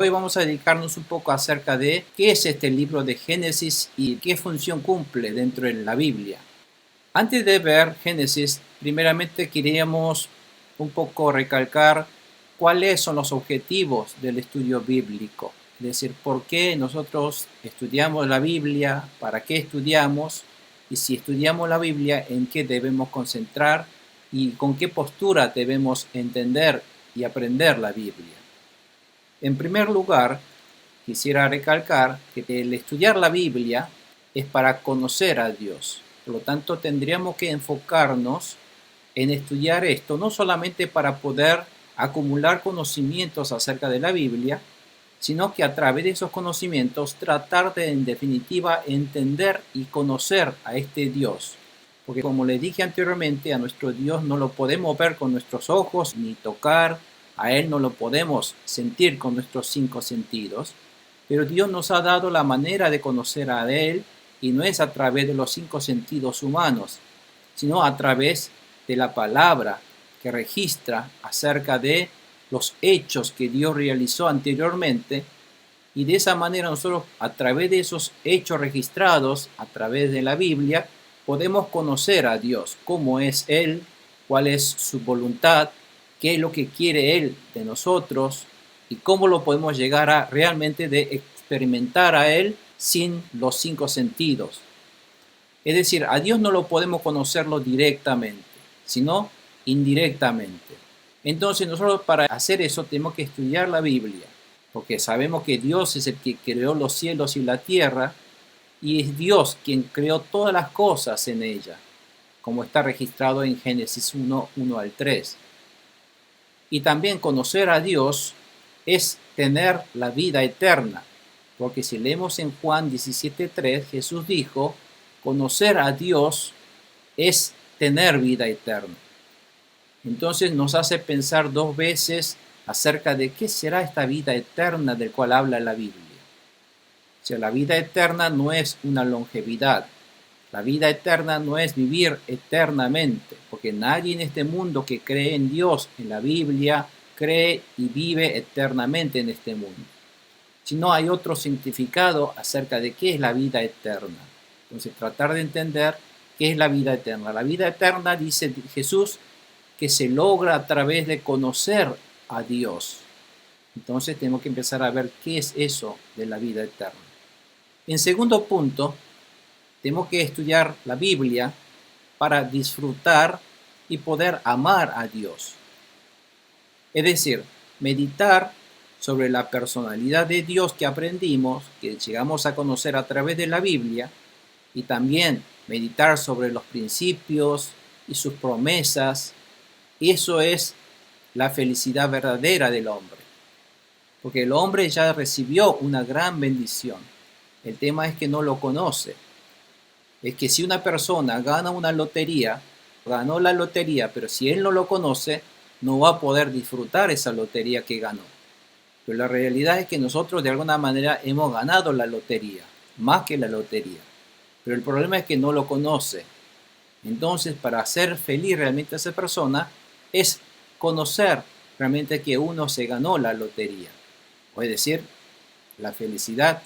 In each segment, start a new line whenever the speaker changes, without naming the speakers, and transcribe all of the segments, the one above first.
Hoy vamos a dedicarnos un poco acerca de qué es este libro de Génesis y qué función cumple dentro de la Biblia. Antes de ver Génesis, primeramente queríamos un poco recalcar cuáles son los objetivos del estudio bíblico. Es decir, por qué nosotros estudiamos la Biblia, para qué estudiamos, y si estudiamos la Biblia, en qué debemos concentrar y con qué postura debemos entender y aprender la Biblia. En primer lugar, quisiera recalcar que el estudiar la Biblia es para conocer a Dios. Por lo tanto, tendríamos que enfocarnos en estudiar esto, no solamente para poder acumular conocimientos acerca de la Biblia, sino que a través de esos conocimientos tratar de, en definitiva, entender y conocer a este Dios. Porque como le dije anteriormente, a nuestro Dios no lo podemos ver con nuestros ojos ni tocar, a Él no lo podemos sentir con nuestros 5 sentidos, pero Dios nos ha dado la manera de conocer a Él y no es a través de los 5 sentidos humanos, sino a través de la palabra que registra acerca de los hechos que Dios realizó anteriormente, y de esa manera nosotros a través de esos hechos registrados, a través de la Biblia, podemos conocer a Dios, cómo es Él, cuál es su voluntad, qué es lo que quiere Él de nosotros y cómo lo podemos llegar a realmente de experimentar a Él sin los 5 sentidos. Es decir, a Dios no lo podemos conocerlo directamente, sino indirectamente. Entonces nosotros para hacer eso tenemos que estudiar la Biblia, porque sabemos que Dios es el que creó los cielos y la tierra, y es Dios quien creó todas las cosas en ella, como está registrado en Génesis 1, 1 al 3. Y también conocer a Dios es tener la vida eterna, porque si leemos en Juan 17:3, Jesús dijo, conocer a Dios es tener vida eterna. Entonces nos hace pensar 2 veces acerca de qué será esta vida eterna del cual habla la Biblia. O sea, la vida eterna no es una longevidad. La vida eterna no es vivir eternamente, porque nadie en este mundo que cree en Dios, en la Biblia, cree y vive eternamente en este mundo. Sino hay otro significado acerca de qué es la vida eterna. Entonces, tratar de entender qué es la vida eterna. La vida eterna, dice Jesús, que se logra a través de conocer a Dios. Entonces, tenemos que empezar a ver qué es eso de la vida eterna. En segundo punto, tenemos que estudiar la Biblia para disfrutar y poder amar a Dios. Es decir, meditar sobre la personalidad de Dios que aprendimos, que llegamos a conocer a través de la Biblia, y también meditar sobre los principios y sus promesas. Eso es la felicidad verdadera del hombre, porque el hombre ya recibió una gran bendición. El tema es que no lo conoce. Es que si una persona gana una lotería, ganó la lotería, pero si él no lo conoce, no va a poder disfrutar esa lotería que ganó. Pero la realidad es que nosotros de alguna manera hemos ganado la lotería, más que la lotería. Pero el problema es que no lo conoce. Entonces, para hacer feliz realmente a esa persona, es conocer realmente que uno se ganó la lotería. O es decir, la felicidad,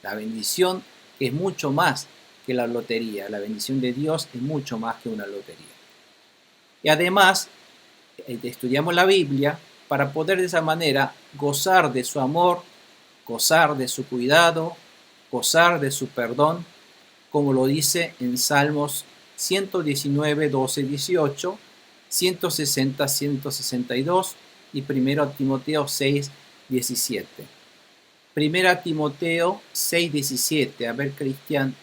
la bendición, que es mucho más que la lotería. La bendición de Dios es mucho más que una lotería. Y además, estudiamos la Biblia para poder de esa manera gozar de su amor, gozar de su cuidado, gozar de su perdón, como lo dice en Salmos 119, 12, 18, 160, 162 y 1 Timoteo 6, 17. 1 Timoteo 6, 17. A ver, Cristian.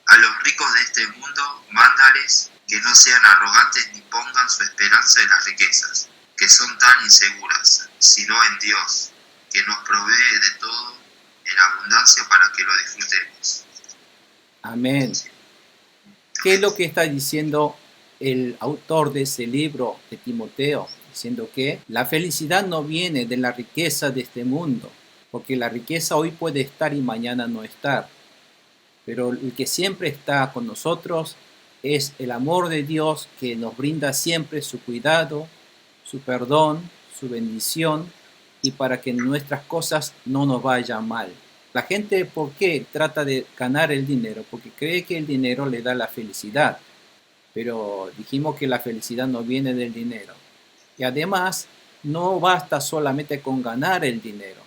A los ricos de este mundo, mándales que no sean arrogantes ni pongan su esperanza en las riquezas, que son tan inseguras, sino en Dios, que nos provee de todo en abundancia para que lo disfrutemos.
Amén. ¿Qué es lo que está diciendo el autor de ese libro de Timoteo? Diciendo que la felicidad no viene de la riqueza de este mundo, porque la riqueza hoy puede estar y mañana no estar. Pero el que siempre está con nosotros es el amor de Dios, que nos brinda siempre su cuidado, su perdón, su bendición, y para que nuestras cosas no nos vayan mal. La gente, ¿por qué trata de ganar el dinero? Porque cree que el dinero le da la felicidad. Pero dijimos que la felicidad no viene del dinero. Y además, no basta solamente con ganar el dinero,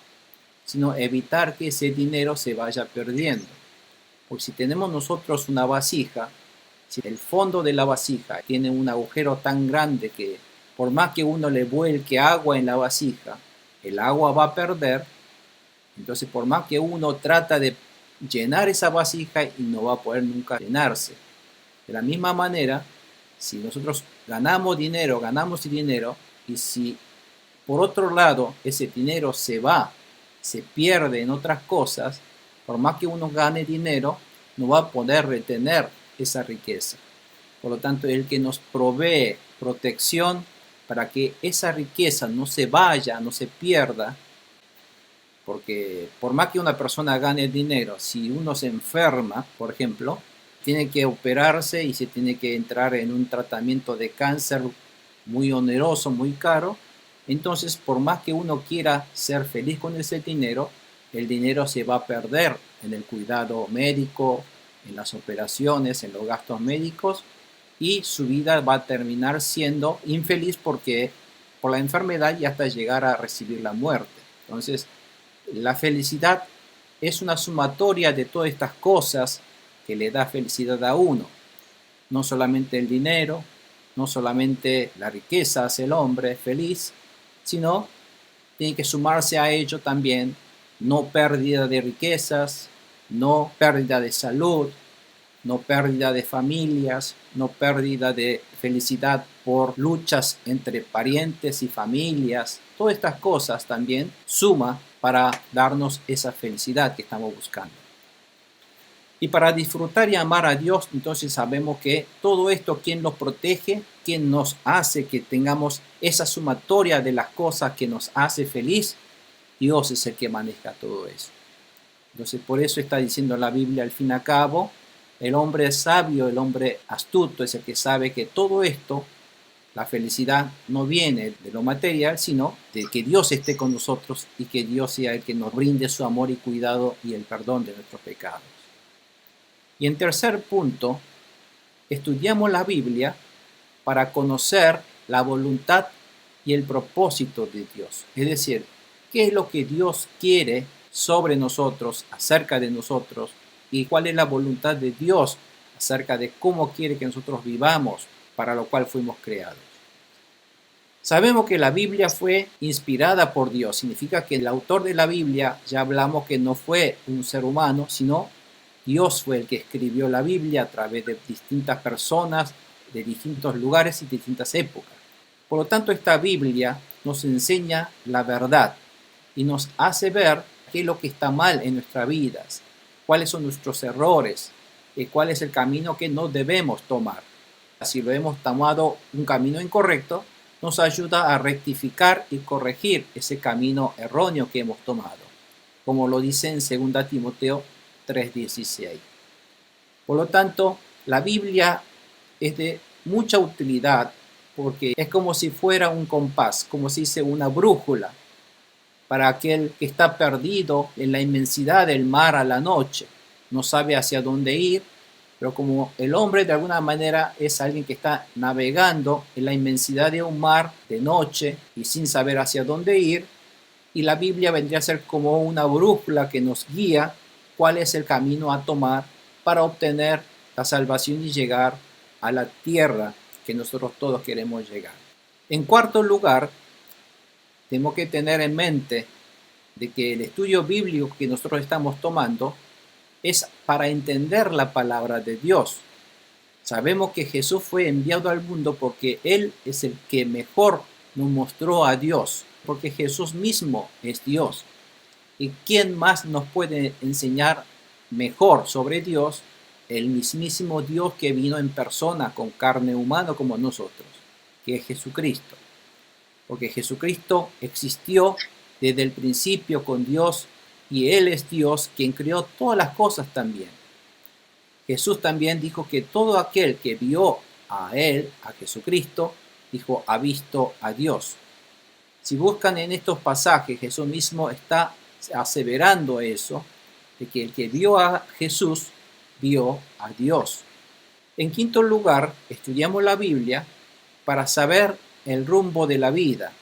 sino evitar que ese dinero se vaya perdiendo. Porque si tenemos nosotros una vasija, si el fondo de la vasija tiene un agujero tan grande que por más que uno le vuelque agua en la vasija, el agua va a perder. Entonces, por más que uno trata de llenar esa vasija y no va a poder nunca llenarse. De la misma manera, si nosotros ganamos dinero y si por otro lado ese dinero se va, se pierde en otras cosas, por más que uno gane dinero, no va a poder retener esa riqueza. Por lo tanto, el que nos provee protección para que esa riqueza no se vaya, no se pierda, porque por más que una persona gane dinero, si uno se enferma, por ejemplo, tiene que operarse y se tiene que entrar en un tratamiento de cáncer muy oneroso, muy caro, entonces por más que uno quiera ser feliz con ese dinero, el dinero se va a perder en el cuidado médico, en las operaciones, en los gastos médicos, y su vida va a terminar siendo infeliz porque por la enfermedad y hasta llegar a recibir la muerte. Entonces, la felicidad es una sumatoria de todas estas cosas que le da felicidad a uno. No solamente el dinero, no solamente la riqueza hace el hombre feliz, sino tiene que sumarse a ello también no pérdida de riquezas, no pérdida de salud, no pérdida de familias, no pérdida de felicidad por luchas entre parientes y familias. Todas estas cosas también suma para darnos esa felicidad que estamos buscando. Y para disfrutar y amar a Dios, entonces sabemos que todo esto, ¿quién nos protege? ¿Quién nos hace que tengamos esa sumatoria de las cosas que nos hace feliz? Dios es el que maneja todo eso. Entonces por eso está diciendo la Biblia al fin y al cabo, el hombre sabio, el hombre astuto es el que sabe que todo esto, la felicidad no viene de lo material, sino de que Dios esté con nosotros y que Dios sea el que nos brinde su amor y cuidado y el perdón de nuestros pecados. Y en tercer punto, estudiamos la Biblia para conocer la voluntad y el propósito de Dios. Es decir, qué es lo que Dios quiere sobre nosotros, acerca de nosotros, y cuál es la voluntad de Dios acerca de cómo quiere que nosotros vivamos, para lo cual fuimos creados. Sabemos que la Biblia fue inspirada por Dios. Significa que el autor de la Biblia, ya hablamos que no fue un ser humano, sino Dios fue el que escribió la Biblia a través de distintas personas, de distintos lugares y distintas épocas. Por lo tanto, esta Biblia nos enseña la verdad y nos hace ver qué es lo que está mal en nuestras vidas, cuáles son nuestros errores y cuál es el camino que no debemos tomar. Si lo hemos tomado un camino incorrecto, nos ayuda a rectificar y corregir ese camino erróneo que hemos tomado, como lo dice en 2 Timoteo 3:16. Por lo tanto, la Biblia es de mucha utilidad porque es como si fuera un compás, como si dice una brújula para aquel que está perdido en la inmensidad del mar a la noche, no sabe hacia dónde ir, pero como el hombre de alguna manera es alguien que está navegando en la inmensidad de un mar de noche y sin saber hacia dónde ir, y la Biblia vendría a ser como una brújula que nos guía cuál es el camino a tomar para obtener la salvación y llegar a la tierra que nosotros todos queremos llegar. En cuarto lugar, tenemos que tener en mente de que el estudio bíblico que nosotros estamos tomando es para entender la palabra de Dios. Sabemos que Jesús fue enviado al mundo porque Él es el que mejor nos mostró a Dios, porque Jesús mismo es Dios. ¿Y quién más nos puede enseñar mejor sobre Dios? El mismísimo Dios que vino en persona con carne humana como nosotros, que es Jesucristo. Porque Jesucristo existió desde el principio con Dios y Él es Dios quien creó todas las cosas también. Jesús también dijo que todo aquel que vio a Él, a Jesucristo, dijo, ha visto a Dios. Si buscan en estos pasajes, Jesús mismo está aseverando eso, de que el que vio a Jesús, vio a Dios. En quinto lugar, estudiamos la Biblia para saber el rumbo de la vida.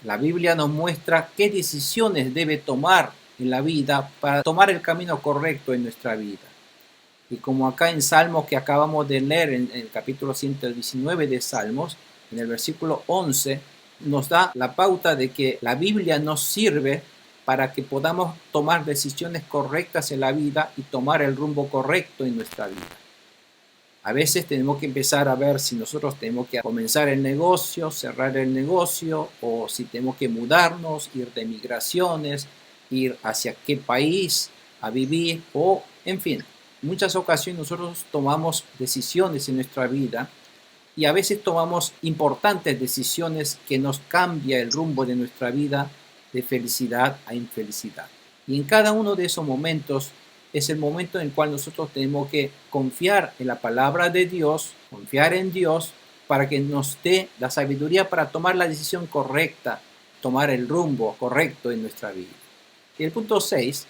La Biblia nos muestra qué decisiones debe tomar en la vida para tomar el camino correcto en nuestra vida. Y como acá en Salmos que acabamos de leer, en el capítulo 119 de Salmos, en el versículo 11, nos da la pauta de que la Biblia nos sirve para que podamos tomar decisiones correctas en la vida y tomar el rumbo correcto en nuestra vida. A veces tenemos que empezar a ver si nosotros tenemos que comenzar el negocio, cerrar el negocio, o si tenemos que mudarnos, ir de migraciones, ir hacia qué país a vivir, o en fin. En muchas ocasiones nosotros tomamos decisiones en nuestra vida y a veces tomamos importantes decisiones que nos cambia el rumbo de nuestra vida de felicidad a infelicidad. Y en cada uno de esos momentos es el momento en el cual nosotros tenemos que confiar en la palabra de Dios, confiar en Dios para que nos dé la sabiduría para tomar la decisión correcta, tomar el rumbo correcto en nuestra vida. Y el punto 6,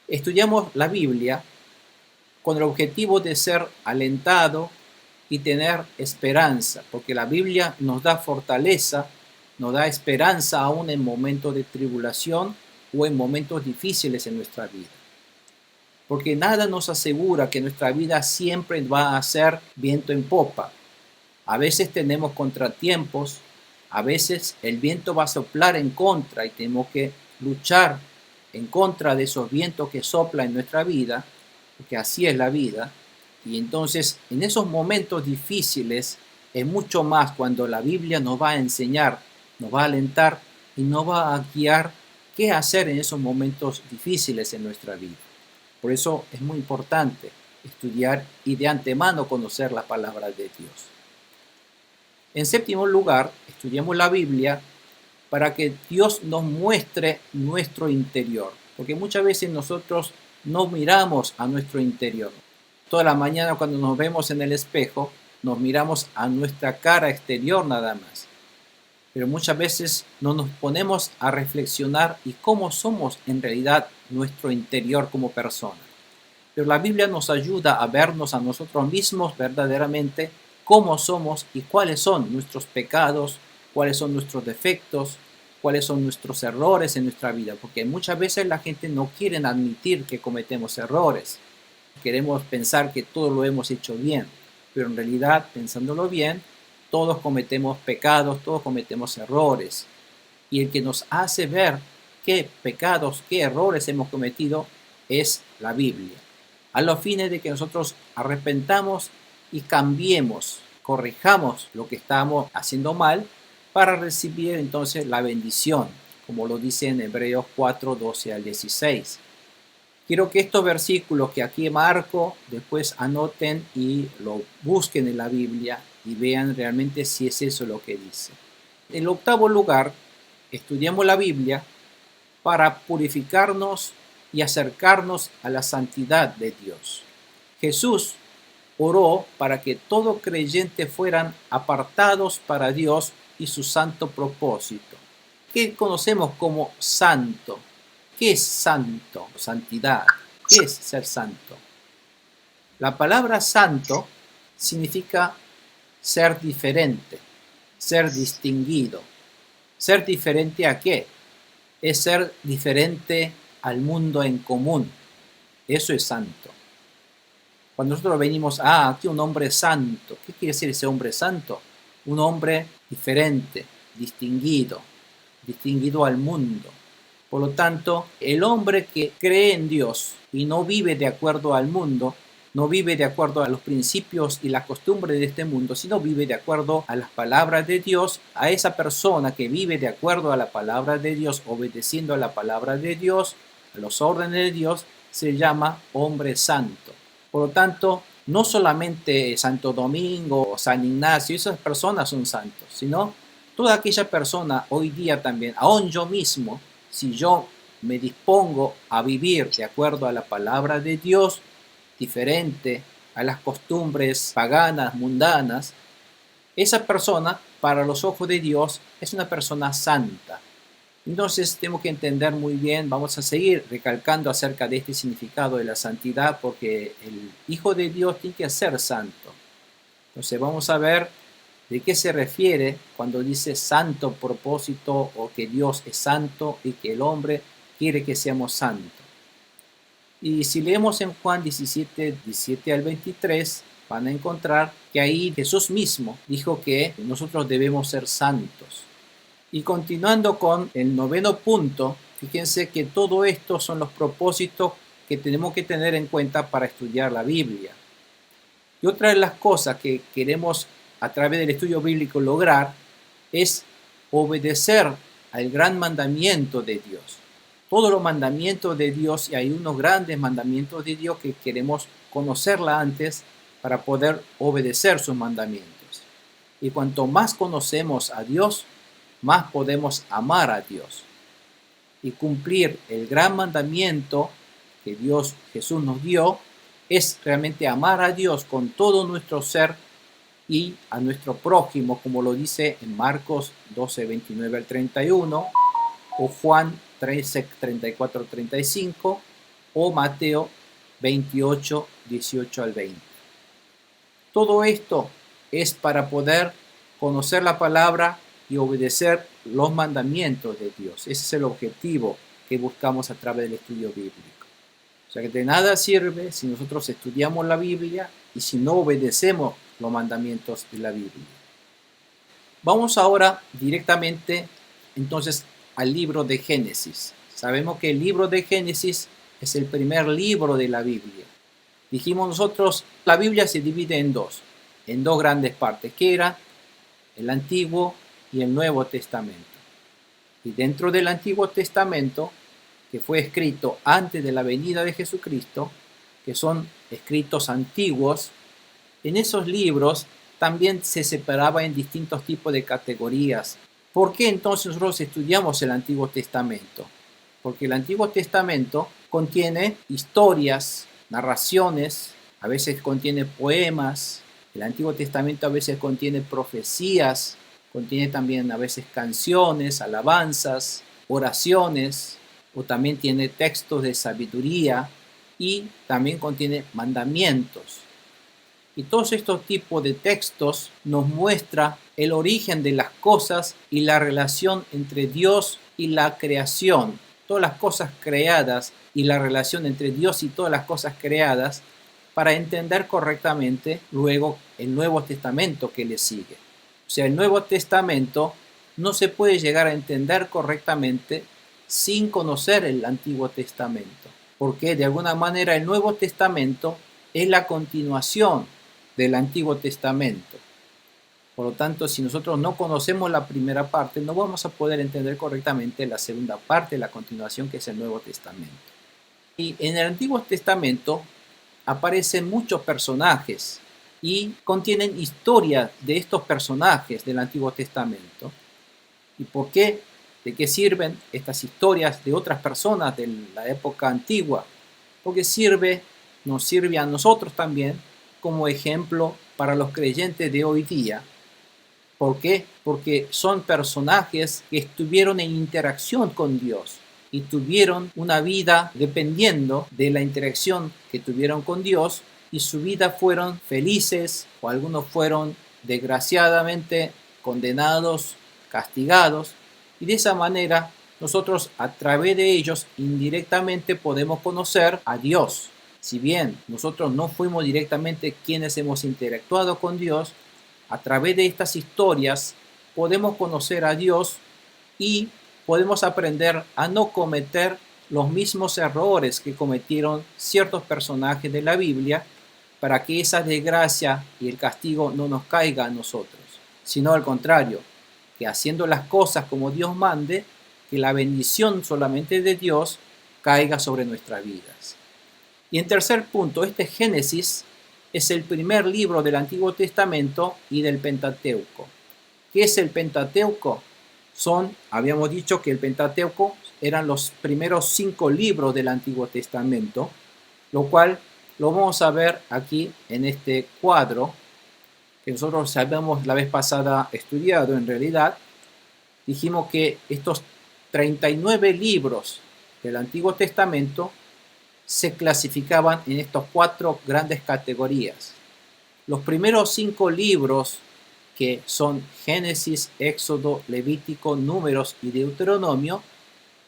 estudiamos la Biblia con el objetivo de ser alentado y tener esperanza, porque la Biblia nos da fortaleza, nos da esperanza aún en momentos de tribulación o en momentos difíciles en nuestra vida. Porque nada nos asegura que nuestra vida siempre va a ser viento en popa. A veces tenemos contratiempos, a veces el viento va a soplar en contra y tenemos que luchar en contra de esos vientos que soplan en nuestra vida, porque así es la vida. Y entonces en esos momentos difíciles es mucho más cuando la Biblia nos va a enseñar, nos va a alentar y nos va a guiar qué hacer en esos momentos difíciles en nuestra vida. Por eso es muy importante estudiar y de antemano conocer la palabra de Dios. En séptimo lugar, estudiamos la Biblia para que Dios nos muestre nuestro interior, porque muchas veces nosotros no miramos a nuestro interior. Toda la mañana cuando nos vemos en el espejo, nos miramos a nuestra cara exterior nada más. Pero muchas veces no nos ponemos a reflexionar y cómo somos en realidad nuestro interior como persona. Pero la Biblia nos ayuda a vernos a nosotros mismos verdaderamente cómo somos y cuáles son nuestros pecados, cuáles son nuestros defectos, cuáles son nuestros errores en nuestra vida. Porque muchas veces la gente no quiere admitir que cometemos errores. Queremos pensar que todo lo hemos hecho bien, pero en realidad, pensándolo bien, todos cometemos pecados, todos cometemos errores. Y el que nos hace ver qué pecados, qué errores hemos cometido es la Biblia. A los fines de que nosotros arrepentamos y cambiemos, corrijamos lo que estamos haciendo mal para recibir entonces la bendición, como lo dice en Hebreos 4, 12 al 16. Quiero que estos versículos que aquí marco, después anoten y lo busquen en la Biblia y vean realmente si es eso lo que dice. En octavo lugar, estudiamos la Biblia para purificarnos y acercarnos a la santidad de Dios. Jesús oró para que todo creyente fueran apartados para Dios y su santo propósito. ¿Qué conocemos como santo? ¿Qué es santo? Santidad. ¿Qué es ser santo? La palabra santo significa ser diferente, ser distinguido. ¿Ser diferente a qué? Es ser diferente al mundo en común. Eso es santo. Cuando nosotros venimos, aquí un hombre santo. ¿Qué quiere decir ese hombre santo? Un hombre diferente, distinguido al mundo. Por lo tanto, el hombre que cree en Dios y no vive de acuerdo al mundo, no vive de acuerdo a los principios y las costumbres de este mundo, sino vive de acuerdo a las palabras de Dios, a esa persona que vive de acuerdo a la palabra de Dios, obedeciendo a la palabra de Dios, a los órdenes de Dios, se llama hombre santo. Por lo tanto, no solamente Santo Domingo o San Ignacio, esas personas son santos, sino toda aquella persona hoy día también, aún yo mismo, si yo me dispongo a vivir de acuerdo a la palabra de Dios, diferente a las costumbres paganas, mundanas, esa persona, para los ojos de Dios, es una persona santa. Entonces tenemos que entender muy bien, vamos a seguir recalcando acerca de este significado de la santidad, porque el Hijo de Dios tiene que ser santo. Entonces vamos a ver de qué se refiere cuando dice santo propósito, o que Dios es santo y que el hombre quiere que seamos santos. Y si leemos en Juan 17, 17 al 23, van a encontrar que ahí Jesús mismo dijo que nosotros debemos ser santos. Y continuando con el noveno punto, fíjense que todo esto son los propósitos que tenemos que tener en cuenta para estudiar la Biblia. Y otra de las cosas que queremos a través del estudio bíblico lograr es obedecer al gran mandamiento de Dios. Todos los mandamientos de Dios, y hay unos grandes mandamientos de Dios que queremos conocerla antes para poder obedecer sus mandamientos. Y cuanto más conocemos a Dios, más podemos amar a Dios. Y cumplir el gran mandamiento que Jesús nos dio, es realmente amar a Dios con todo nuestro ser y a nuestro prójimo, como lo dice en Marcos 12, 29 al 31, o Juan 13, 34 al 35, o Mateo 28, 18 al 20. Todo esto es para poder conocer la palabra y obedecer los mandamientos de Dios. Ese es el objetivo que buscamos a través del estudio bíblico. O sea que de nada sirve si nosotros estudiamos la Biblia y si no obedecemos los mandamientos de la Biblia. Vamos ahora directamente entonces al libro de Génesis. Sabemos que el libro de Génesis es el primer libro de la Biblia. Dijimos nosotros, la Biblia se divide en dos grandes partes, que eran el Antiguo y el Nuevo Testamento. Y dentro del Antiguo Testamento, que fue escrito antes de la venida de Jesucristo, que son escritos antiguos, en esos libros también se separaba en distintos tipos de categorías. ¿Por qué entonces nosotros estudiamos el Antiguo Testamento? Porque el Antiguo Testamento contiene historias, narraciones, a veces contiene poemas, el Antiguo Testamento a veces contiene profecías, contiene también a veces canciones, alabanzas, oraciones, o también tiene textos de sabiduría y también contiene mandamientos. Y todos estos tipos de textos nos muestran el origen de las cosas y la relación entre Dios y la creación. Todas las cosas creadas y la relación entre Dios y todas las cosas creadas, para entender correctamente luego el Nuevo Testamento que le sigue. O sea, el Nuevo Testamento no se puede llegar a entender correctamente sin conocer el Antiguo Testamento, porque de alguna manera el Nuevo Testamento es la continuación del Antiguo Testamento. Por lo tanto, si nosotros no conocemos la primera parte, no vamos a poder entender correctamente la segunda parte, la continuación, que es el Nuevo Testamento. Y en el Antiguo Testamento aparecen muchos personajes y contienen historias de estos personajes del Antiguo Testamento. ¿Y por qué? ¿De qué sirven estas historias de otras personas de la época antigua? Porque nos sirve a nosotros también como ejemplo para los creyentes de hoy día. ¿Por qué? Porque son personajes que estuvieron en interacción con Dios y tuvieron una vida dependiendo de la interacción que tuvieron con Dios, y su vida fueron felices, o algunos fueron desgraciadamente condenados, castigados, y de esa manera nosotros a través de ellos indirectamente podemos conocer a Dios. Si bien nosotros no fuimos directamente quienes hemos interactuado con Dios, a través de estas historias podemos conocer a Dios y podemos aprender a no cometer los mismos errores que cometieron ciertos personajes de la Biblia, para que esa desgracia y el castigo no nos caiga a nosotros, sino al contrario, que haciendo las cosas como Dios mande, que la bendición solamente de Dios caiga sobre nuestras vidas. Y en tercer punto, este Génesis es el primer libro del Antiguo Testamento y del Pentateuco. ¿Qué es el Pentateuco? Habíamos dicho que el Pentateuco eran los primeros 5 libros del Antiguo Testamento, lo cual lo vamos a ver aquí en este cuadro. que nosotros habíamos la vez pasada estudiado en realidad, dijimos que estos 39 libros del Antiguo Testamento se clasificaban en estas 4 grandes categorías. Los primeros 5 libros, que son Génesis, Éxodo, Levítico, Números y Deuteronomio,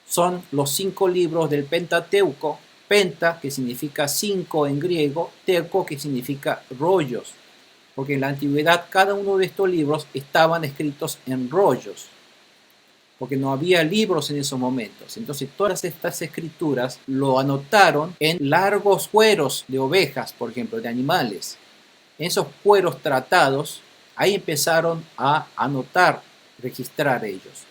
son los 5 libros del Pentateuco. Penta, que significa 5 en griego, teuco, que significa rollos, porque en la antigüedad cada uno de estos libros estaban escritos en rollos, porque no había libros en esos momentos. Entonces todas estas escrituras lo anotaron en largos cueros de ovejas, por ejemplo, de animales. En esos cueros tratados, ahí empezaron a anotar, registrar ellos.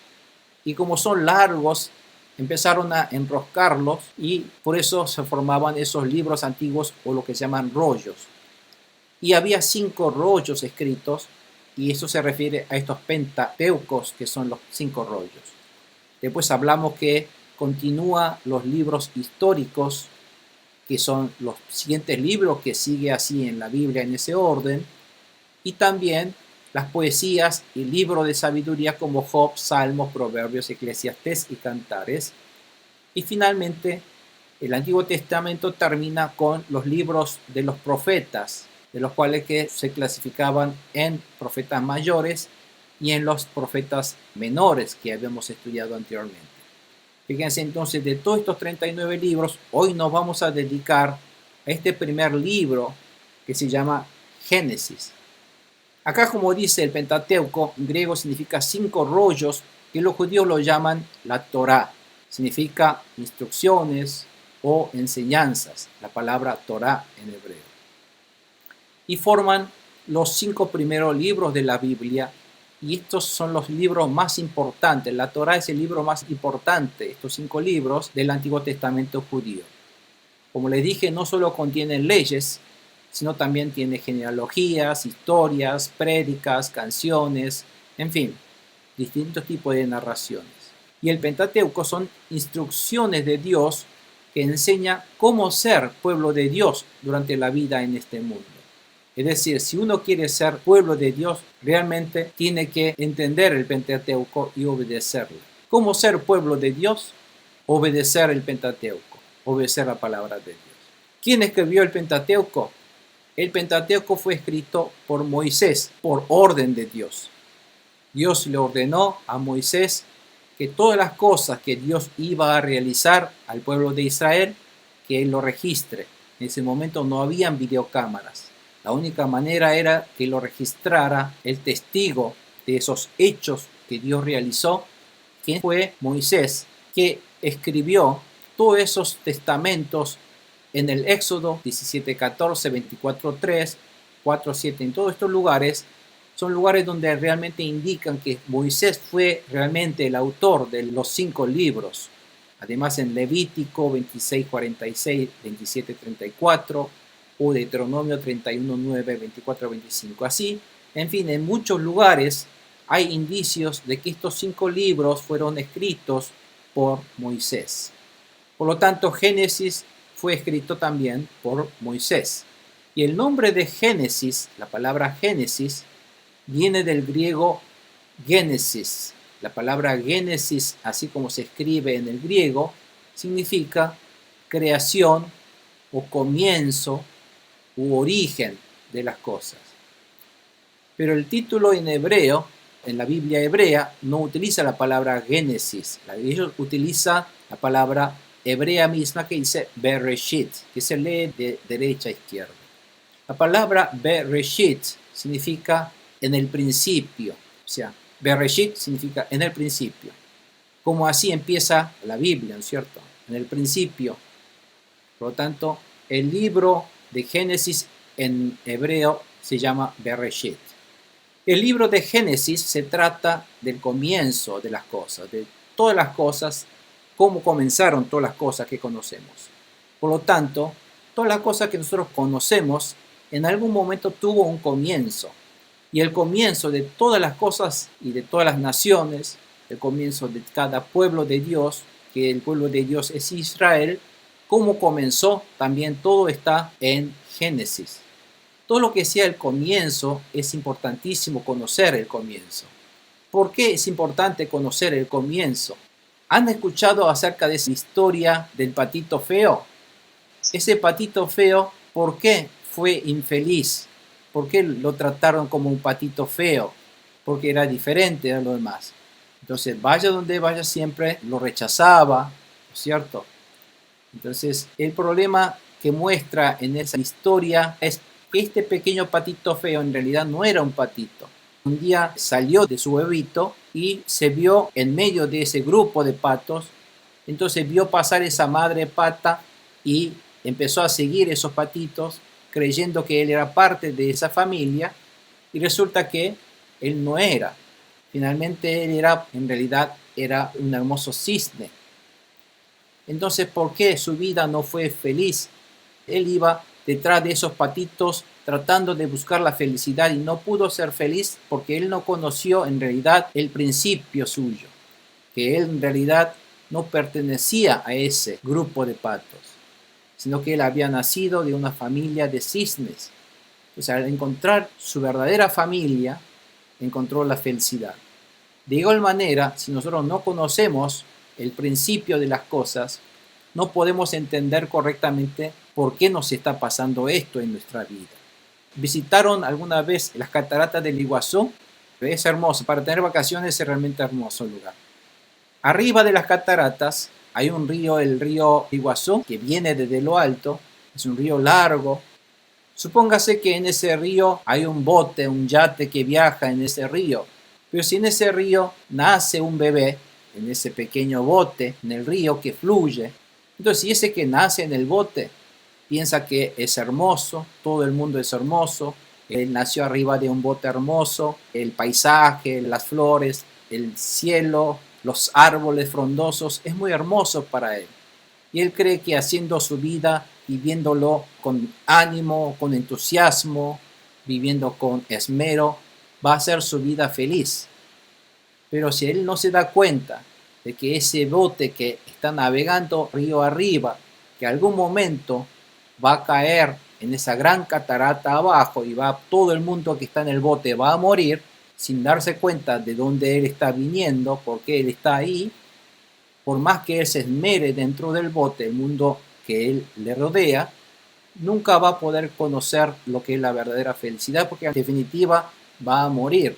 Y como son largos, empezaron a enroscarlos y por eso se formaban esos libros antiguos o lo que se llaman rollos. Y había 5 rollos escritos, y eso se refiere a estos pentateucos, que son los 5 rollos. Después hablamos que continúa los libros históricos, que son los siguientes libros que sigue así en la Biblia en ese orden, y también las poesías y libros de sabiduría como Job, Salmos, Proverbios, Eclesiastés y Cantares. Y finalmente, el Antiguo Testamento termina con los libros de los profetas, de los cuales que se clasificaban en profetas mayores y en los profetas menores que habíamos estudiado anteriormente. Fíjense entonces, de todos estos 39 libros, hoy nos vamos a dedicar a este primer libro que se llama Génesis. Acá, como dice el Pentateuco, en griego significa 5 rollos, que los judíos lo llaman la Torá. Significa instrucciones o enseñanzas, la palabra Torá en hebreo. Y forman los 5 primeros libros de la Biblia, y estos son los libros más importantes. La Torá es el libro más importante, estos 5 libros del Antiguo Testamento judío. Como les dije, no solo contienen leyes, sino también tiene genealogías, historias, prédicas, canciones, en fin, distintos tipos de narraciones. Y el Pentateuco son instrucciones de Dios que enseña cómo ser pueblo de Dios durante la vida en este mundo. Es decir, si uno quiere ser pueblo de Dios, realmente tiene que entender el Pentateuco y obedecerlo. ¿Cómo ser pueblo de Dios? Obedecer el Pentateuco, obedecer la palabra de Dios. ¿Quién escribió el Pentateuco? El Pentateuco fue escrito por Moisés, por orden de Dios. Dios le ordenó a Moisés que todas las cosas que Dios iba a realizar al pueblo de Israel, que él lo registre. En ese momento no habían videocámaras. La única manera era que lo registrara el testigo de esos hechos que Dios realizó, que fue Moisés, que escribió todos esos testamentos en el Éxodo 17:14, 24:3, 4:7, en todos estos lugares. Son lugares donde realmente indican que Moisés fue realmente el autor de los 5 libros. Además, en Levítico 26:46, 27:34 o Deuteronomio 31:9, 24-25. Así, en fin, en muchos lugares hay indicios de que estos 5 libros fueron escritos por Moisés. Por lo tanto, Génesis fue escrito también por Moisés. Y el nombre de Génesis, la palabra Génesis, viene del griego Génesis. La palabra Génesis, así como se escribe en el griego, significa creación o comienzo u origen de las cosas. Pero el título en hebreo, en la Biblia hebrea, no utiliza la palabra Génesis. Ellos utilizan la palabra hebrea misma que dice Bereshit, que se lee de derecha a izquierda. La palabra Bereshit significa en el principio, o sea, Bereshit significa en el principio. Como así empieza la Biblia, ¿no es cierto? En el principio. Por lo tanto, el libro de Génesis en hebreo se llama Bereshit. El libro de Génesis se trata del comienzo de las cosas, de todas las cosas, cómo comenzaron todas las cosas que conocemos. Por lo tanto, todas las cosas que nosotros conocemos en algún momento tuvo un comienzo. Y el comienzo de todas las cosas y de todas las naciones, el comienzo de cada pueblo de Dios, que el pueblo de Dios es Israel, cómo comenzó, también todo está en Génesis. Todo lo que sea el comienzo es importantísimo conocer el comienzo. ¿Por qué es importante conocer el comienzo? ¿Han escuchado acerca de esa historia del patito feo? Ese patito feo, ¿por qué fue infeliz? ¿Por qué lo trataron como un patito feo? Porque era diferente a los demás. Entonces, vaya donde vaya siempre, lo rechazaba, ¿no es cierto? Entonces, el problema que muestra en esa historia es que este pequeño patito feo en realidad no era un patito. Un día salió de su huevito y se vio en medio de ese grupo de patos. Entonces vio pasar esa madre pata y empezó a seguir esos patitos creyendo que él era parte de esa familia, y resulta que él no era. Finalmente él era, en realidad, era un hermoso cisne. Entonces, ¿por qué su vida no fue feliz? Él iba detrás de esos patitos tratando de buscar la felicidad y no pudo ser feliz porque él no conoció en realidad el principio suyo, que él en realidad no pertenecía a ese grupo de patos, sino que él había nacido de una familia de cisnes. Pues al encontrar su verdadera familia, encontró la felicidad. De igual manera, si nosotros no conocemos el principio de las cosas, no podemos entender correctamente por qué nos está pasando esto en nuestra vida. ¿Visitaron alguna vez las cataratas del Iguazú? Es hermoso, para tener vacaciones es realmente hermoso el lugar. Arriba de las cataratas hay un río, el río Iguazú, que viene desde lo alto, es un río largo. Supóngase que en ese río hay un bote, un yate que viaja en ese río. Pero si en ese río nace un bebé, en ese pequeño bote, en el río que fluye, entonces si ese que nace en el bote piensa que es hermoso, todo el mundo es hermoso, él nació arriba de un bote hermoso, el paisaje, las flores, el cielo, los árboles frondosos, es muy hermoso para él. Y él cree que haciendo su vida, viviéndolo con ánimo, con entusiasmo, viviendo con esmero, va a hacer su vida feliz. Pero si él no se da cuenta de que ese bote que está navegando río arriba, que algún momento va a caer en esa gran catarata abajo y va todo el mundo que está en el bote va a morir sin darse cuenta de dónde él está viniendo, por qué él está ahí, por más que él se esmere dentro del bote, el mundo que él le rodea, nunca va a poder conocer lo que es la verdadera felicidad, porque en definitiva va a morir.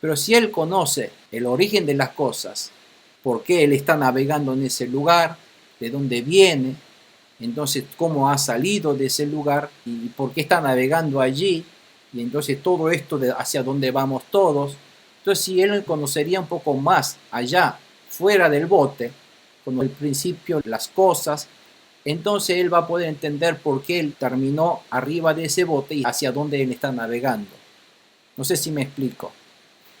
Pero si él conoce el origen de las cosas, por qué él está navegando en ese lugar, de dónde viene, entonces cómo ha salido de ese lugar y por qué está navegando allí, y entonces todo esto de hacia dónde vamos todos, entonces si él conocería un poco más allá, fuera del bote, con el principio, las cosas, entonces él va a poder entender por qué él terminó arriba de ese bote y hacia dónde él está navegando. No sé si me explico.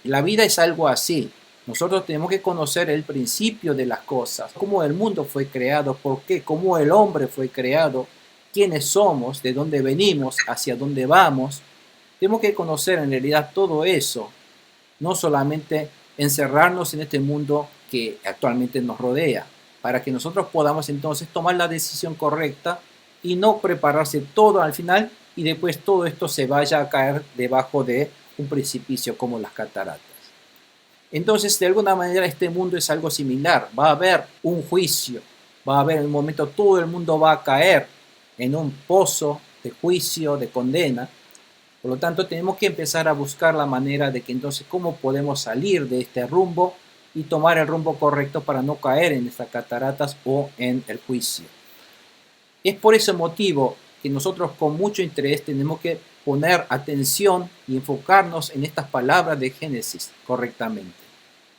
La vida es algo así. Nosotros tenemos que conocer el principio de las cosas, cómo el mundo fue creado, por qué, cómo el hombre fue creado, quiénes somos, de dónde venimos, hacia dónde vamos. Tenemos que conocer en realidad todo eso, no solamente encerrarnos en este mundo que actualmente nos rodea, para que nosotros podamos entonces tomar la decisión correcta y no prepararse todo al final y después todo esto se vaya a caer debajo de un precipicio como las cataratas. Entonces, de alguna manera, este mundo es algo similar. Va a haber un juicio, va a haber en un momento todo el mundo va a caer en un pozo de juicio, de condena. Por lo tanto, tenemos que empezar a buscar la manera de que entonces cómo podemos salir de este rumbo y tomar el rumbo correcto para no caer en estas cataratas o en el juicio. Es por ese motivo que nosotros con mucho interés tenemos que poner atención y enfocarnos en estas palabras de Génesis correctamente.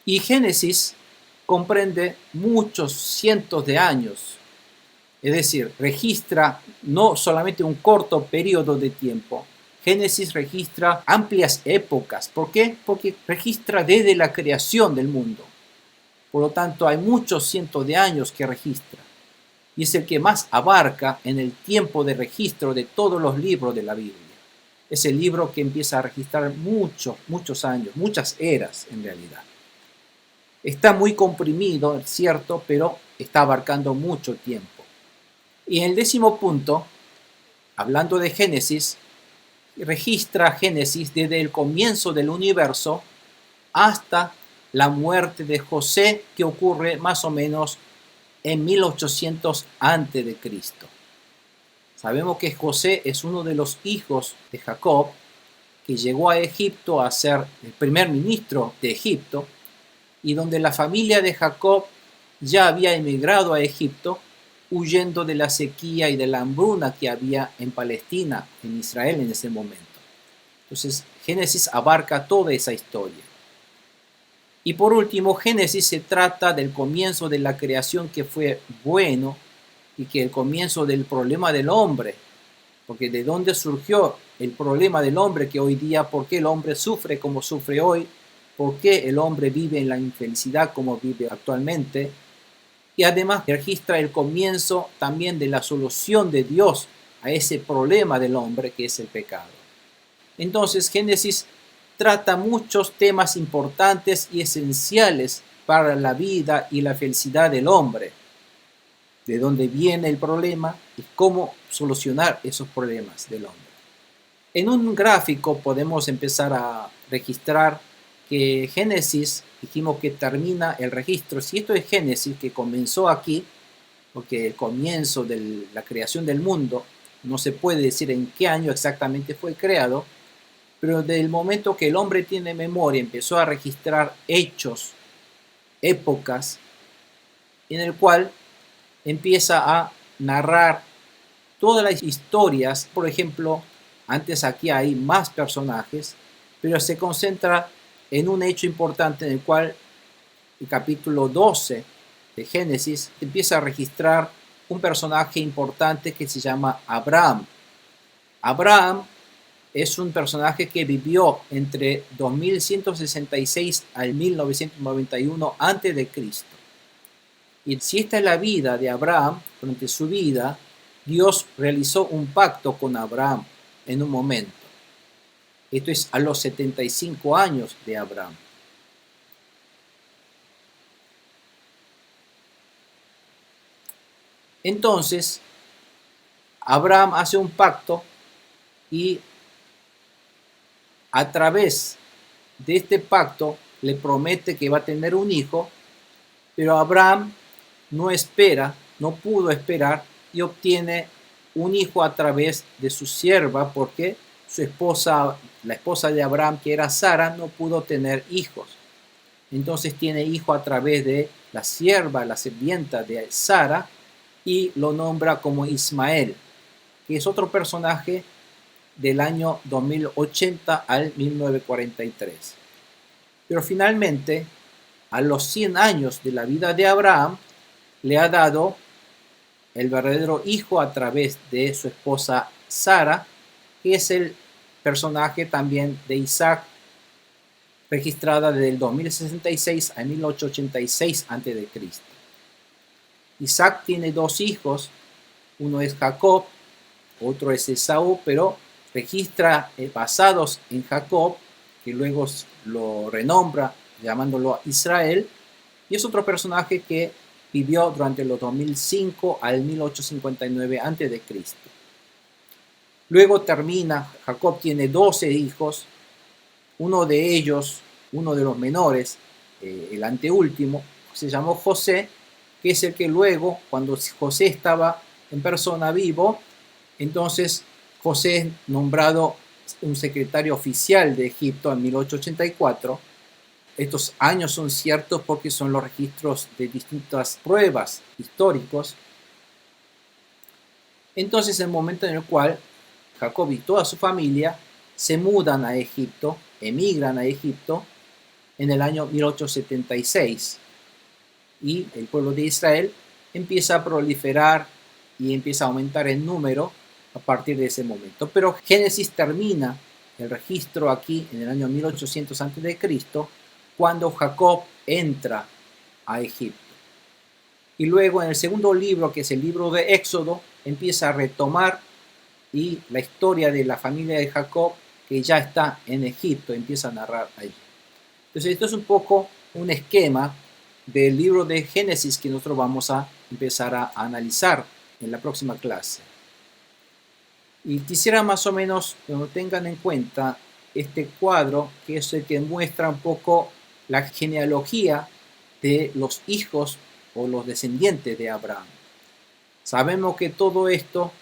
Y Génesis comprende muchos cientos de años, es decir, registra no solamente un corto periodo de tiempo. Génesis registra amplias épocas. ¿Por qué? Porque registra desde la creación del mundo. Por lo tanto, hay muchos cientos de años que registra. Y es el que más abarca en el tiempo de registro de todos los libros de la Biblia. Es el libro que empieza a registrar muchos años, muchas eras en realidad. Está muy comprimido, es cierto, pero está abarcando mucho tiempo. Y en el 10º punto, hablando de Génesis, registra Génesis desde el comienzo del universo hasta la muerte de José, que ocurre más o menos en 1800 a.C. Sabemos que José es uno de los hijos de Jacob, que llegó a Egipto a ser el primer ministro de Egipto, y donde la familia de Jacob ya había emigrado a Egipto, huyendo de la sequía y de la hambruna que había en Palestina, en Israel en ese momento. Entonces, Génesis abarca toda esa historia. Y por último, Génesis se trata del comienzo de la creación, que fue bueno, y que el comienzo del problema del hombre, porque de dónde surgió el problema del hombre que hoy día, por qué el hombre sufre como sufre hoy, por qué el hombre vive en la infelicidad como vive actualmente, y además registra el comienzo también de la solución de Dios a ese problema del hombre que es el pecado. Entonces, Génesis trata muchos temas importantes y esenciales para la vida y la felicidad del hombre. De dónde viene el problema y cómo solucionar esos problemas del hombre. En un gráfico podemos empezar a registrar que Génesis, dijimos que termina el registro. Si esto es Génesis, que comenzó aquí, porque el comienzo de la creación del mundo, no se puede decir en qué año exactamente fue creado, pero desde el momento que el hombre tiene memoria, empezó a registrar hechos, épocas, en el cual empieza a narrar todas las historias. Por ejemplo, antes aquí hay más personajes, pero se concentra en un hecho importante en el cual el capítulo 12 de Génesis empieza a registrar un personaje importante que se llama Abraham. Abraham es un personaje que vivió entre 2166 al 1991 a.C. Y si esta es la vida de Abraham, durante su vida, Dios realizó un pacto con Abraham en un momento. Esto es a los 75 años de Abraham. Entonces, Abraham hace un pacto y a través de este pacto le promete que va a tener un hijo, pero Abraham no pudo esperar y obtiene un hijo a través de su sierva, porque su esposa, la esposa de Abraham, que era Sara, no pudo tener hijos. Entonces tiene hijo a través de la sierva, la sirvienta de Sara, y lo nombra como Ismael, que es otro personaje del año 2080 al 1943. Pero finalmente, a los 100 años de la vida de Abraham, le ha dado el verdadero hijo a través de su esposa Sara, que es el personaje también de Isaac, registrada desde el 2066 a 1886 a.C. Isaac tiene dos hijos, uno es Jacob, otro es Esaú, pero registra basados en Jacob, que luego lo renombra llamándolo Israel, y es otro personaje que vivió durante los 2005 al 1859 a.C. Luego termina, Jacob tiene 12 hijos, uno de ellos, uno de los menores, el anteúltimo, se llamó José, que es el que luego, cuando José estaba en persona vivo, entonces José es nombrado un secretario oficial de Egipto en 1884. Estos años son ciertos porque son los registros de distintas pruebas históricos. Entonces, el momento en el cual Jacob y toda su familia se mudan a Egipto, emigran a Egipto en el año 1876, y el pueblo de Israel empieza a proliferar y empieza a aumentar en número a partir de ese momento. Pero Génesis termina el registro aquí en el año 1800 a.C., cuando Jacob entra a Egipto. Y luego en el segundo libro, que es el libro de Éxodo, empieza a retomar y la historia de la familia de Jacob, que ya está en Egipto, empieza a narrar allí. Entonces esto es un poco un esquema del libro de Génesis que nosotros vamos a empezar a analizar en la próxima clase. Y quisiera más o menos que lo tengan en cuenta este cuadro, que es el que muestra un poco la genealogía de los hijos o los descendientes de Abraham. Sabemos que todo esto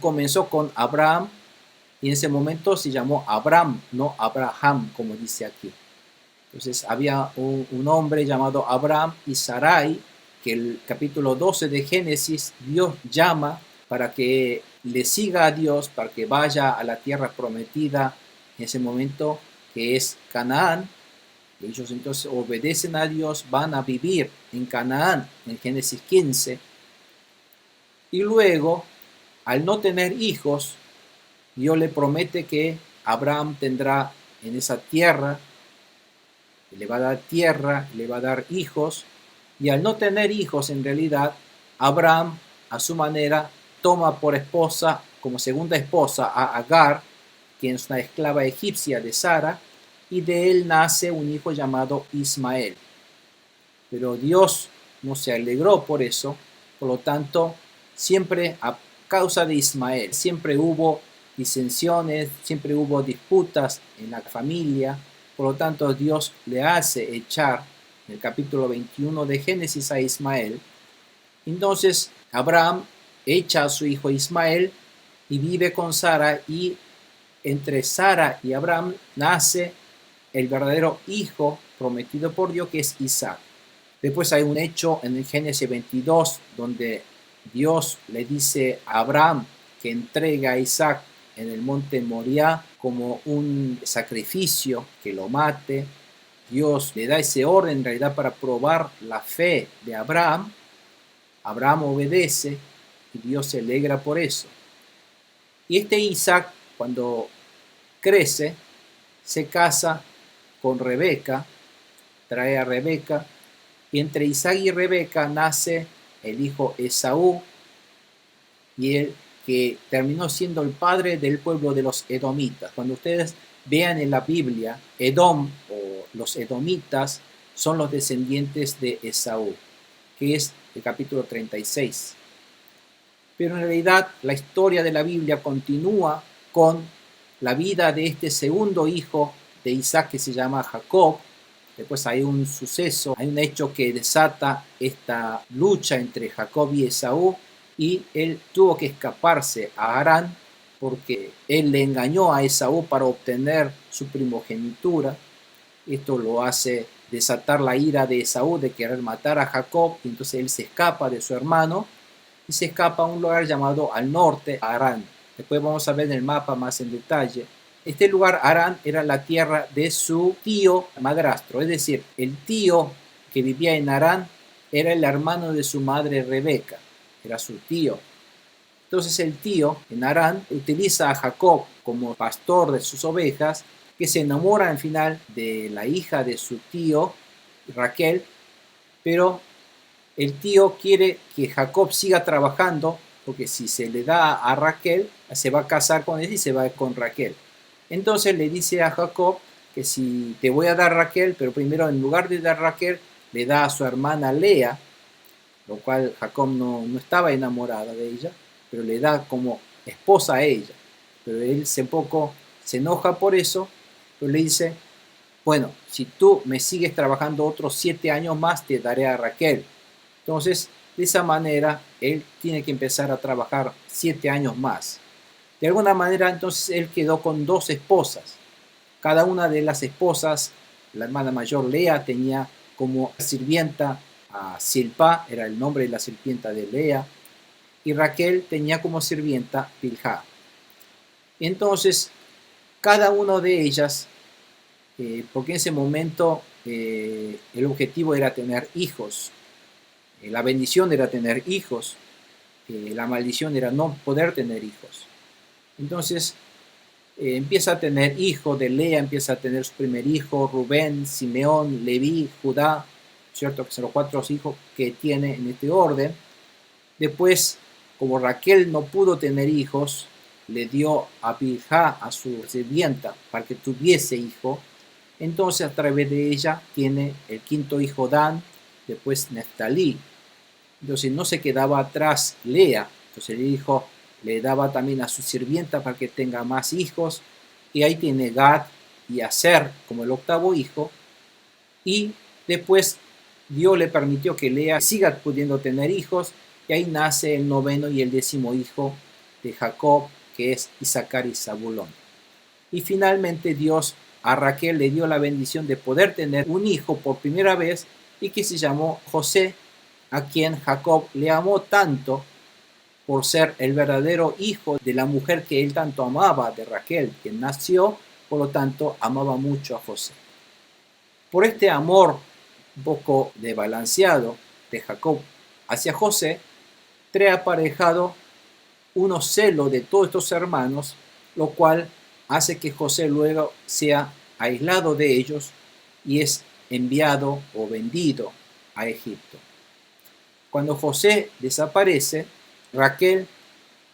comenzó con Abraham y en ese momento se llamó Abram, no Abraham, como dice aquí. Entonces había un hombre llamado Abraham y Sarai, que el capítulo 12 de Génesis Dios llama para que le siga a Dios, para que vaya a la tierra prometida en ese momento, que es Canaán. Ellos entonces obedecen a Dios, van a vivir en Canaán, en Génesis 15. Y luego, al no tener hijos, Dios le promete que Abraham tendrá en esa tierra, le va a dar tierra, le va a dar hijos, y al no tener hijos en realidad, Abraham a su manera toma por esposa, como segunda esposa, a Agar, quien es una esclava egipcia de Sara, y de él nace un hijo llamado Ismael. Pero Dios no se alegró por eso, por lo tanto, siempre a causa de Ismael, siempre hubo disensiones, siempre hubo disputas en la familia, por lo tanto Dios le hace echar en el capítulo 21 de Génesis a Ismael. Entonces Abraham echa a su hijo Ismael y vive con Sara, y entre Sara y Abraham nace el verdadero hijo prometido por Dios, que es Isaac. Después hay un hecho en el Génesis 22 donde Dios le dice a Abraham que entrega a Isaac en el monte Moriah como un sacrificio, que lo mate. Dios le da ese orden en realidad para probar la fe de Abraham. Abraham obedece y Dios se alegra por eso. Y este Isaac, cuando crece, se casa con Rebeca, trae a Rebeca, y entre Isaac y Rebeca nace el hijo Esaú, y él que terminó siendo el padre del pueblo de los edomitas. Cuando ustedes vean en la Biblia, Edom o los edomitas son los descendientes de Esaú, que es el capítulo 36. Pero en realidad la historia de la Biblia continúa con la vida de este segundo hijo de Isaac, que se llama Jacob. Después hay un suceso, hay un hecho que desata esta lucha entre Jacob y Esaú, y él tuvo que escaparse a Harán porque él le engañó a Esaú para obtener su primogenitura. Esto lo hace desatar la ira de Esaú de querer matar a Jacob, y entonces él se escapa de su hermano y se escapa a un lugar llamado al norte, Harán. Después vamos a ver en el mapa más en detalle. Este lugar, Harán, era la tierra de su tío madrastro, es decir, el tío que vivía en Harán era el hermano de su madre Rebeca, era su tío. Entonces el tío en Harán utiliza a Jacob como pastor de sus ovejas, que se enamora al final de la hija de su tío, Raquel, pero el tío quiere que Jacob siga trabajando, porque si se le da a Raquel, se va a casar con él y se va con Raquel. Entonces le dice a Jacob que si te voy a dar Raquel, pero primero en lugar de dar Raquel, le da a su hermana Lea, lo cual Jacob no estaba enamorada de ella, pero le da como esposa a ella. Pero él se enoja por eso, pero le dice, bueno, si tú me sigues trabajando otros 7 años más, te daré a Raquel. Entonces, de esa manera, él tiene que empezar a trabajar 7 años más. De alguna manera, entonces, él quedó con 2 esposas. Cada una de las esposas, la hermana mayor Lea tenía como sirvienta a Silpa, era el nombre de la sirvienta de Lea, y Raquel tenía como sirvienta Bilhá. Entonces, cada una de ellas, porque en ese momento el objetivo era tener hijos, la bendición era tener hijos, la maldición era no poder tener hijos. Entonces empieza a tener hijos de Lea, empieza a tener su primer hijo, Rubén, Simeón, Leví, Judá, ¿cierto? Que son los 4 hijos que tiene en este orden. Después, como Raquel no pudo tener hijos, le dio a Bilhá, a su sirvienta, para que tuviese hijo. Entonces, a través de ella tiene el 5.º hijo Dan, después Neftalí. Entonces no se quedaba atrás Lea. Entonces le dijo, le daba también a su sirvienta para que tenga más hijos, y ahí tiene Gad y Aser como el octavo hijo, y después Dios le permitió que Lea siga pudiendo tener hijos, y ahí nace el noveno y el décimo hijo de Jacob, que es Isaacar y Zabulón. Y finalmente Dios a Raquel le dio la bendición de poder tener un hijo por primera vez, y que se llamó José, a quien Jacob le amó tanto por ser el verdadero hijo de la mujer que él tanto amaba, de Raquel, que nació, por lo tanto amaba mucho a José. Por este amor un poco desbalanceado de Jacob hacia José, trae aparejado unos celos de todos estos hermanos, lo cual hace que José luego sea aislado de ellos y es enviado o vendido a Egipto. Cuando José desaparece, Raquel,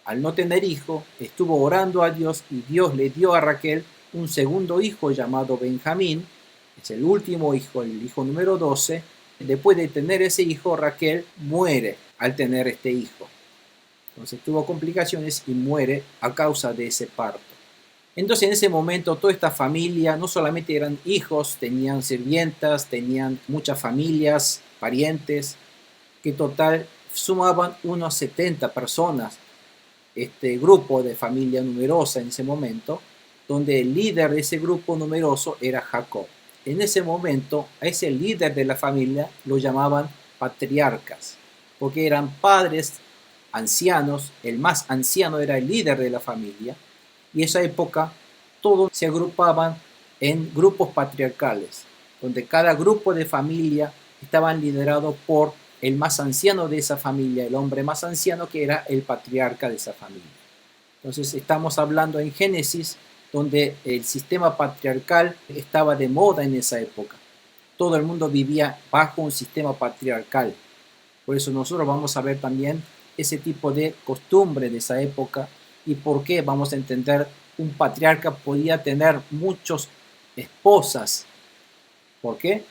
al no tener hijo, estuvo orando a Dios, y Dios le dio a Raquel un segundo hijo llamado Benjamín. Es el último hijo, el hijo número 12. Después de tener ese hijo, Raquel muere al tener este hijo. Entonces tuvo complicaciones y muere a causa de ese parto. Entonces en ese momento toda esta familia no solamente eran hijos, tenían sirvientas, tenían muchas familias, parientes, que total sumaban unos 70 personas, este grupo de familia numerosa en ese momento, donde el líder de ese grupo numeroso era Jacob. En ese momento a ese líder de la familia lo llamaban patriarcas, porque eran padres ancianos. El más anciano era el líder de la familia, y en esa época todos se agrupaban en grupos patriarcales, donde cada grupo de familia estaban liderados por el más anciano de esa familia, el hombre más anciano, que era el patriarca de esa familia. Entonces estamos hablando en Génesis, donde el sistema patriarcal estaba de moda en esa época. Todo el mundo vivía bajo un sistema patriarcal. Por eso nosotros vamos a ver también ese tipo de costumbre de esa época, y por qué vamos a entender un patriarca podía tener muchas esposas. ¿Por qué?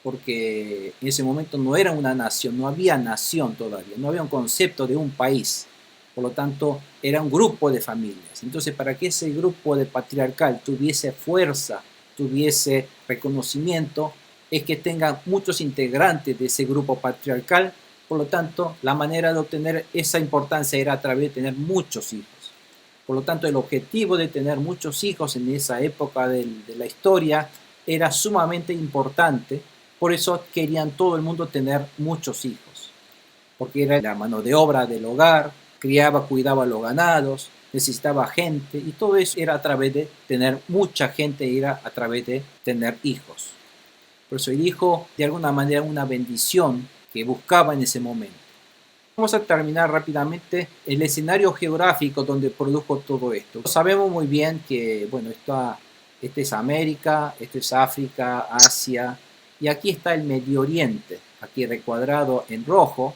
Porque en ese momento no era una nación, no había nación todavía, no había un concepto de un país. Por lo tanto, era un grupo de familias. Entonces, para que ese grupo de patriarcal tuviese fuerza, tuviese reconocimiento, es que tenga muchos integrantes de ese grupo patriarcal. Por lo tanto, la manera de obtener esa importancia era a través de tener muchos hijos. Por lo tanto, el objetivo de tener muchos hijos en esa época de la historia era sumamente importante. Por eso querían todo el mundo tener muchos hijos, porque era la mano de obra del hogar, criaba, cuidaba los ganados, necesitaba gente, y todo eso era a través de tener mucha gente, era a través de tener hijos. Por eso el hijo, de alguna manera, una bendición que buscaba en ese momento. Vamos a terminar rápidamente el escenario geográfico donde produjo todo esto. Sabemos muy bien que, bueno, este es América, este es África, Asia, y aquí está el Medio Oriente, aquí recuadrado en rojo.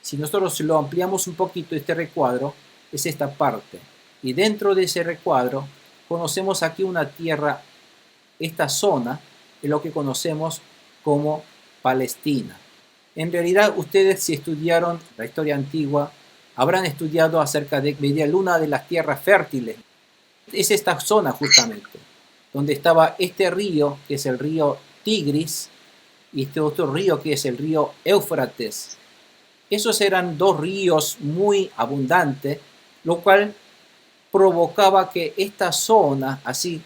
Si nosotros lo ampliamos un poquito, este recuadro es esta parte. Y dentro de ese recuadro conocemos aquí una tierra, esta zona es lo que conocemos como Palestina. En realidad, ustedes, si estudiaron la historia antigua, habrán estudiado acerca de Media Luna, de las tierras fértiles. Es esta zona justamente, donde estaba este río, que es el río Tigris, y este otro río, que es el río Éufrates. Esos eran dos ríos muy abundantes, lo cual provocaba que esta zona, así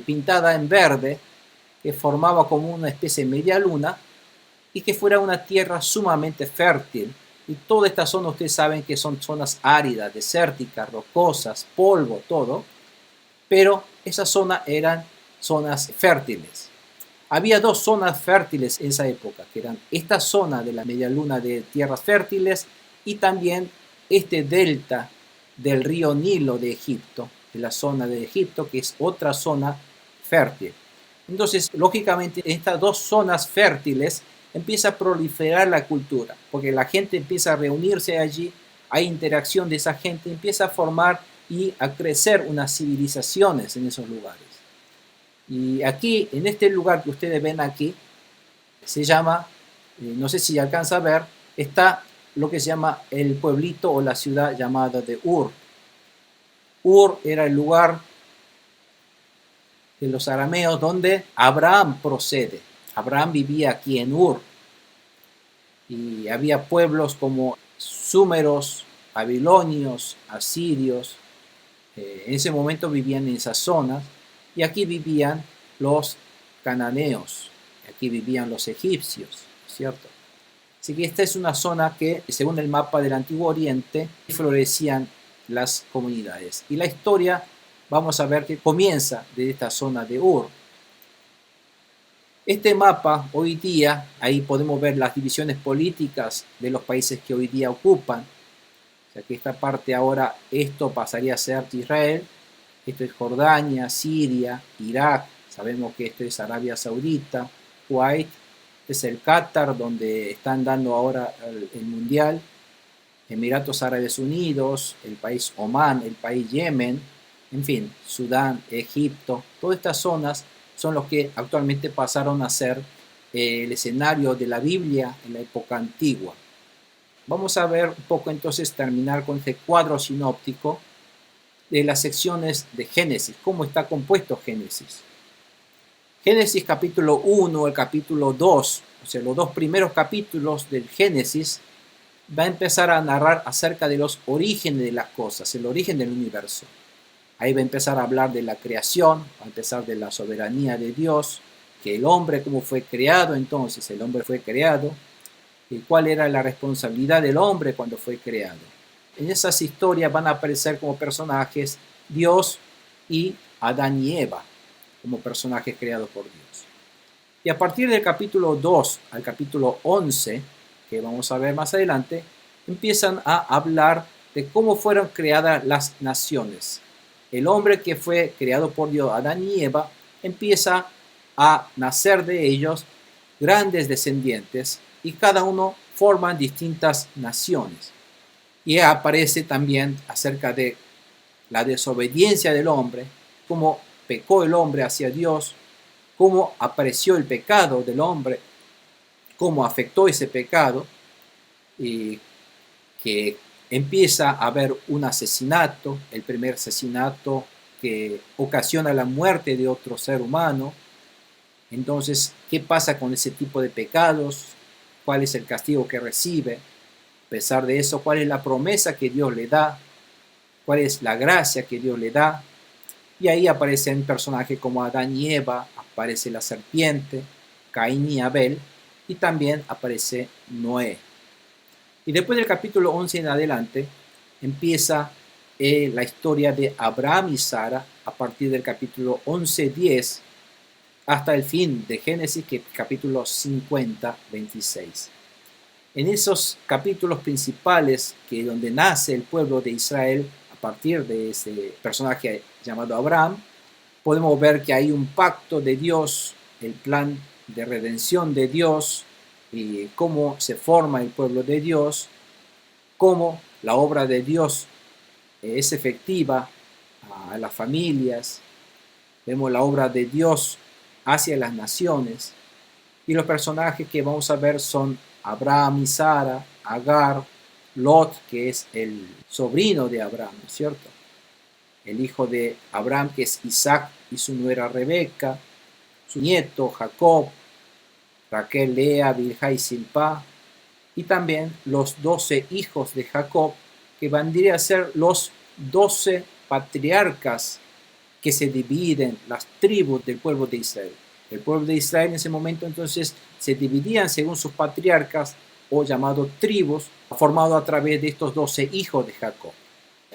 pintada en verde, que formaba como una especie de media luna, y que fuera una tierra sumamente fértil. Y toda esta zona, ustedes saben que son zonas áridas, desérticas, rocosas, polvo, todo, pero esas zonas eran zonas fértiles. Había dos zonas fértiles en esa época, que eran esta zona de la media luna de tierras fértiles, y también este delta del río Nilo de Egipto, de la zona de Egipto, que es otra zona fértil. Entonces, lógicamente, en estas dos zonas fértiles empieza a proliferar la cultura, porque la gente empieza a reunirse allí, hay interacción de esa gente, empieza a formar y a crecer unas civilizaciones en esos lugares. Y aquí, en este lugar que ustedes ven aquí, se llama, no sé si alcanza a ver, está lo que se llama el pueblito o la ciudad llamada de Ur. Ur era el lugar de los arameos donde Abraham procede. Abraham vivía aquí en Ur y había pueblos como súmeros, babilonios, asirios. En ese momento vivían en esas zonas y aquí vivían los cananeos, aquí vivían los egipcios, ¿cierto? Así que esta es una zona que, según el mapa del Antiguo Oriente, florecían las comunidades. Y la historia, vamos a ver que comienza de esta zona de Ur. Este mapa, hoy día, ahí podemos ver las divisiones políticas de los países que hoy día ocupan. O sea que esta parte ahora, esto pasaría a ser Israel, esto es Jordania, Siria, Irak, sabemos que esto es Arabia Saudita, Kuwait, este es el Qatar, donde están dando ahora el Mundial, Emiratos Árabes Unidos, el país Omán, el país Yemen, en fin, Sudán, Egipto, todas estas zonas son los que actualmente pasaron a ser el escenario de la Biblia en la época antigua. Vamos a ver un poco entonces, terminar con este cuadro sinóptico de las secciones de Génesis, cómo está compuesto Génesis. Génesis capítulo 1, el capítulo 2, o sea, los dos primeros capítulos del Génesis, va a empezar a narrar acerca de los orígenes de las cosas, el origen del universo. Ahí va a empezar a hablar de la creación, va a empezar de la soberanía de Dios, que el hombre, cómo fue creado entonces, el hombre fue creado, y cuál era la responsabilidad del hombre cuando fue creado. En esas historias van a aparecer como personajes Dios y Adán y Eva, como personajes creados por Dios. Y a partir del capítulo 2 al capítulo 11, que vamos a ver más adelante, empiezan a hablar de cómo fueron creadas las naciones. El hombre que fue creado por Dios, Adán y Eva, empieza a nacer de ellos grandes descendientes y cada uno forman distintas naciones. Y aparece también acerca de la desobediencia del hombre, cómo pecó el hombre hacia Dios, cómo apareció el pecado del hombre, cómo afectó ese pecado, y que empieza a haber un asesinato, el primer asesinato que ocasiona la muerte de otro ser humano. Entonces, ¿qué pasa con ese tipo de pecados? ¿Cuál es el castigo que recibe? A pesar de eso, ¿cuál es la promesa que Dios le da? ¿Cuál es la gracia que Dios le da? Y ahí aparecen personajes como Adán y Eva, aparece la serpiente, Caín y Abel, y también aparece Noé. Y después del capítulo 11 en adelante, empieza la historia de Abraham y Sara a partir del capítulo 11-10 hasta el fin de Génesis, que es capítulo 50-26. En esos capítulos principales, que es donde nace el pueblo de Israel a partir de ese personaje llamado Abraham, podemos ver que hay un pacto de Dios, el plan de redención de Dios, y cómo se forma el pueblo de Dios, cómo la obra de Dios es efectiva a las familias. Vemos la obra de Dios hacia las naciones, y los personajes que vamos a ver son Abraham y Sara, Agar, Lot, que es el sobrino de Abraham, ¿no es cierto? El hijo de Abraham, que es Isaac, y su nuera Rebeca, su nieto Jacob, Raquel, Lea, Bilhá y Silpá, y también los 12 hijos de Jacob, que vendrían a ser los 12 patriarcas que se dividen, las tribus del pueblo de Israel. El pueblo de Israel en ese momento entonces se dividían según sus patriarcas o llamados tribus, formado a través de estos 12 hijos de Jacob.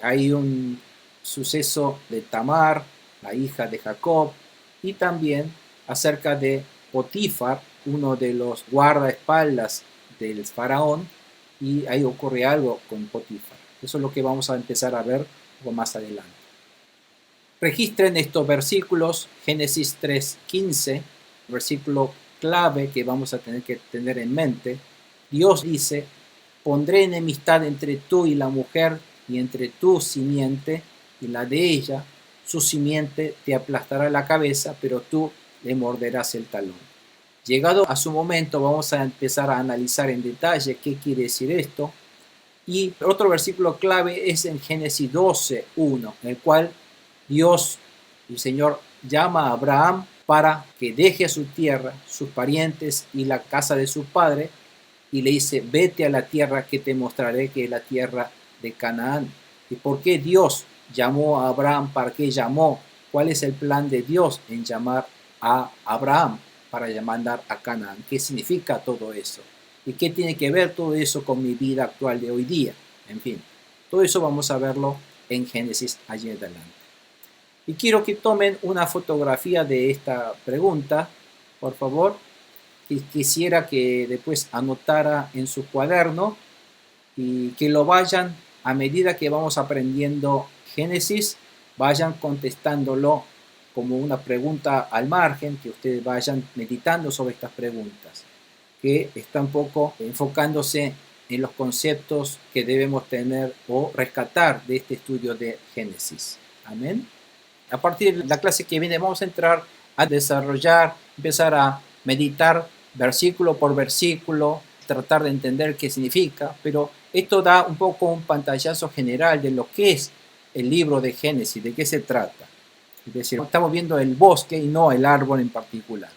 Hay un suceso de Tamar, la hija de Jacob, y también acerca de Potifar, uno de los guardaespaldas del faraón, y ahí ocurre algo con Potifar. Eso es lo que vamos a empezar a ver más adelante. Registren estos versículos, Génesis 3:15, versículo clave que vamos a tener que tener en mente. Dios dice: pondré enemistad entre tú y la mujer, y entre tu simiente y la de ella. Su simiente te aplastará la cabeza, pero tú le morderás el talón. Llegado a su momento, vamos a empezar a analizar en detalle qué quiere decir esto. Y otro versículo clave es en Génesis 12:1, en el cual Dios, el Señor, llama a Abraham para que deje su tierra, sus parientes y la casa de su padre, y le dice, vete a la tierra que te mostraré, que es la tierra de Canaán. ¿Y por qué Dios llamó a Abraham? ¿Para qué llamó? ¿Cuál es el plan de Dios en llamar a Abraham para mandar a Canaán? ¿Qué significa todo eso? ¿Y qué tiene que ver todo eso con mi vida actual de hoy día? En fin, todo eso vamos a verlo en Génesis allí adelante. Y quiero que tomen una fotografía de esta pregunta, por favor. Y quisiera que después anotara en su cuaderno y que lo vayan, a medida que vamos aprendiendo Génesis, vayan contestándolo como una pregunta al margen, que ustedes vayan meditando sobre estas preguntas, que está un poco enfocándose en los conceptos que debemos tener o rescatar de este estudio de Génesis. Amén. A partir de la clase que viene vamos a entrar a desarrollar, empezar a meditar versículo por versículo, tratar de entender qué significa, pero esto da un poco un pantallazo general de lo que es el libro de Génesis, de qué se trata. Es decir, estamos viendo el bosque y no el árbol en particular.